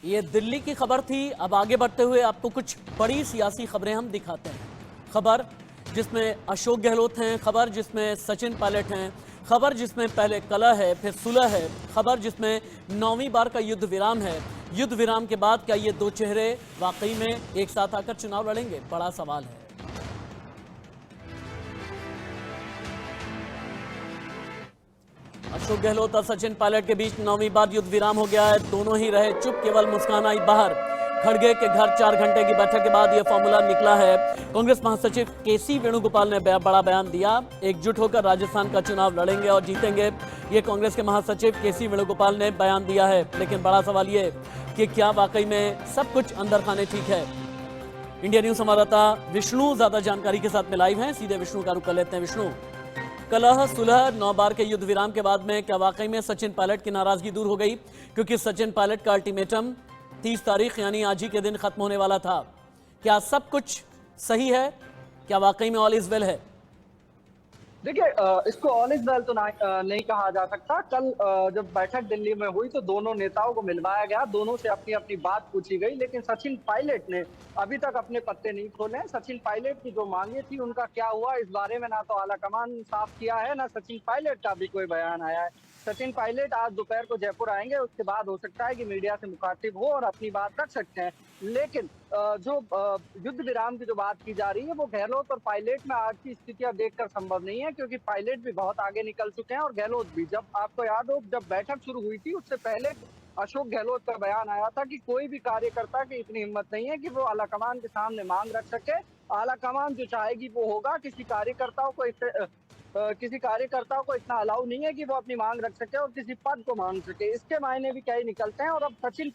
ये दिल्ली की खबर थी। अब आगे बढ़ते हुए आपको कुछ बड़ी सियासी खबरें हम दिखाते हैं। खबर जिसमें अशोक गहलोत हैं, खबर जिसमें सचिन पायलट हैं, खबर जिसमें पहले कलह है फिर सुलह है, खबर जिसमें 9वीं बार का युद्ध विराम है। युद्ध विराम के बाद क्या ये दो चेहरे वाकई में एक साथ आकर चुनाव लड़ेंगे? बड़ा सवाल है। अशोक गहलोत और सचिन पायलट के बीच 9वीं बार युद्ध विराम हो गया है। दोनों ही रहे चुप, केवल मुस्कान आई बाहर। खड़गे के घर 4 घंटे की बैठक के बाद यह फॉर्मूला निकला है। कांग्रेस महासचिव केसी वेणुगोपाल ने बड़ा बयान दिया। एकजुट होकर राजस्थान का चुनाव लड़ेंगे और जीतेंगे, ये कांग्रेस के महासचिव केसी वेणुगोपाल ने बयान दिया है। लेकिन बड़ा सवाल ये कि क्या वाकई में सब कुछ अंदर खाने ठीक है? इंडिया न्यूज संवाददाता विष्णु ज्यादा जानकारी के साथ में लाइव हैं। सीधे विष्णु का रुख कर लेते हैं। विष्णु, कलह सुलह 9 बार के युद्ध विराम के बाद में क्या वाकई में सचिन पायलट की नाराजगी दूर हो गई? क्योंकि सचिन पायलट का अल्टीमेटम 30 तारीख यानी आज ही के दिन खत्म होने वाला था। क्या सब कुछ सही है? क्या वाकई में ऑल इज वेल है? देखिए, इसको ऑल इज वेल तो नहीं कहा जा सकता। कल जब बैठक दिल्ली में हुई तो दोनों नेताओं को मिलवाया गया, दोनों से अपनी अपनी बात पूछी गई, लेकिन सचिन पायलट ने अभी तक अपने पत्ते नहीं खोले। सचिन पायलट की जो मांगे थी उनका क्या हुआ, इस बारे में ना तो आलाकमान साफ किया है, ना सचिन पायलट का भी कोई बयान आया है। सचिन पायलट आज दोपहर को जयपुर आएंगे, उसके बाद हो सकता है कि मीडिया से मुखातिब हो और अपनी बात रख सकते हैं। लेकिन जो युद्ध विराम की जो बात की जा रही है वो गहलोत और पायलट में आज की स्थितियां देखकर संभव नहीं है, क्योंकि पायलट भी बहुत आगे निकल चुके हैं और गहलोत भी। जब आपको याद हो, जब बैठक शुरू हुई थी उससे पहले अशोक गहलोत का बयान आया था कि कोई भी कार्यकर्ता की इतनी हिम्मत नहीं है कि वो आलाकमान के सामने मांग रख सके। आलाकमान जो चाहेगी वो होगा। किसी कार्यकर्ताओं को इतना अलाउ नहीं है कि वो अपनी मांग रख सके और किसी पद को मांग सके। इसके मायने भी क्या ही निकलते हैं। और अब सचिन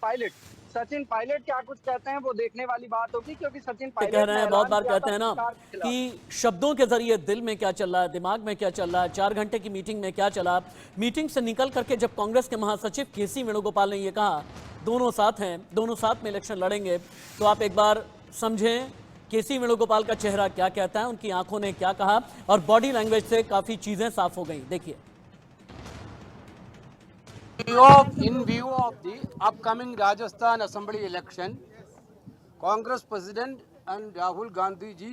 पायलट क्या कुछ कहते हैं वो देखने वाली बात होगी, क्योंकि सचिन पायलट कह रहे हैं, बहुत बार कहते हैं ना कि कि शब्दों के जरिए दिल में क्या चल रहा है, दिमाग में क्या चल रहा है, 4 घंटे की मीटिंग में क्या चला। मीटिंग से निकल करके जब कांग्रेस के महासचिव केसी वेणुगोपाल ने यह कहा दोनों साथ हैं, दोनों साथ में इलेक्शन लड़ेंगे, तो आप एक बार समझें केसी वेणुगोपाल का चेहरा क्या कहता है, उनकी आंखों ने क्या कहा, और बॉडी लैंग्वेज से काफी चीजें साफ हो गई। देखिए। In view of the upcoming Rajasthan Assembly election, Congress President and Rahul Gandhi ji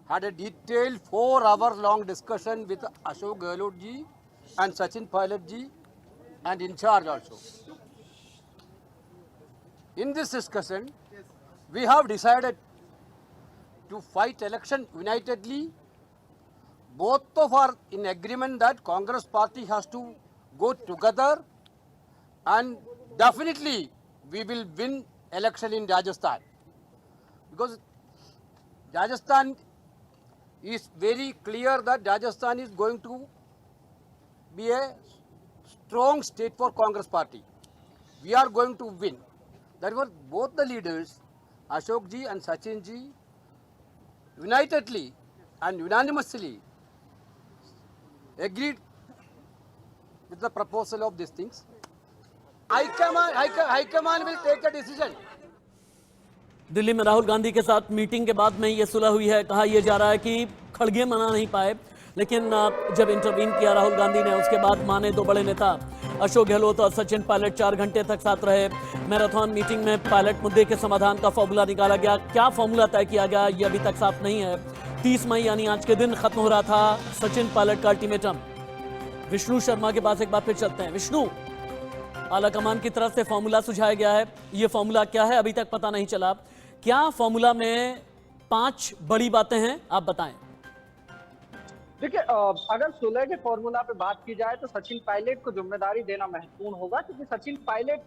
had a detailed 4-hour-long discussion with Ashok Gehlot ji and Sachin Pilot ji and in charge also. In this discussion, we have decided to fight election unitedly. Both of are in agreement that Congress party has to go together. And definitely we will win election in Rajasthan, because Rajasthan is very clear that Rajasthan is going to be a strong state for Congress party. We are going to win. Therefore, both the leaders, Ashok ji and Sachin ji, unitedly and unanimously agreed with the proposal of these things. High Command will take a decision. Delhi में राहुल गांधी के साथ meeting के बाद में ये सुलह हुई है। कहा यह जा रहा है कि खड़गे मना नहीं पाए, लेकिन जब इंटरवीन किया राहुल गांधी ने, उसके बाद माने दो बड़े नेता अशोक गहलोत और सचिन पायलट 4 घंटे तक साथ रहे। मैराथन मीटिंग में पायलट मुद्दे के समाधान का फॉर्मूला निकाला गया। क्या फॉर्मूला तय किया गया ये अभी तक साफ नहीं है। 30 मई यानी आज के दिन खत्म हो रहा था सचिन पायलट का अल्टीमेटम। विष्णु शर्मा के पास एक बार फिर चलते हैं। विष्णु, आलाकमान की तरफ से फॉर्मूला सुझाया गया है, ये फॉर्मूला क्या है अभी तक पता नहीं चला। क्या फॉर्मूला में 5 बड़ी बातें हैं, आप बताएं। देखिए, अगर सुलह के फॉर्मूला पे बात की जाए तो सचिन पायलट को जिम्मेदारी देना महत्वपूर्ण होगा, क्योंकि सचिन पायलट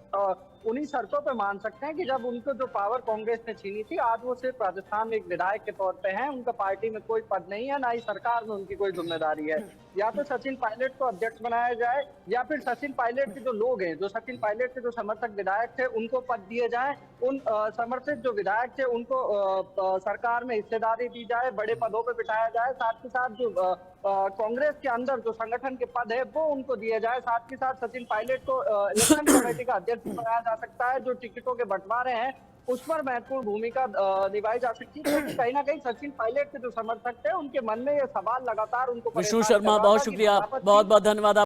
उन्हीं शर्तों पे मान सकते हैं कि जब उनको जो पावर कांग्रेस ने छीनी थी, आज वो सिर्फ राजस्थान में एक विधायक के तौर पे हैं। उनका पार्टी में कोई पद नहीं है, ना ही सरकार में उनकी कोई जिम्मेदारी है। या तो सचिन पायलट को अध्यक्ष बनाया जाए, या फिर सचिन पायलट के जो लोग हैं, जो सचिन पायलट के जो समर्थक विधायक थे, उनको पद दिए जाए। उन समर्थित जो विधायक थे उनको सरकार में हिस्सेदारी दी जाए, बड़े पदों पर बिठाया जाए। साथ ही साथ जो कांग्रेस के अंदर जो संगठन के पद है वो उनको दिए जाए। साथ ही साथ सचिन पायलट को इलेक्शन कमेटी का अध्यक्ष बनाया जा सकता है। जो टिकटों के बंटवारे हैं उस पर महत्वपूर्ण भूमिका निभाई जा सकती है, क्योंकि कहीं ना कहीं सचिन पायलट के जो समर्थक थे उनके मन में ये सवाल लगातार उनको विष्णु शर्मा, बहुत शुक्रिया, बहुत बहुत धन्यवाद।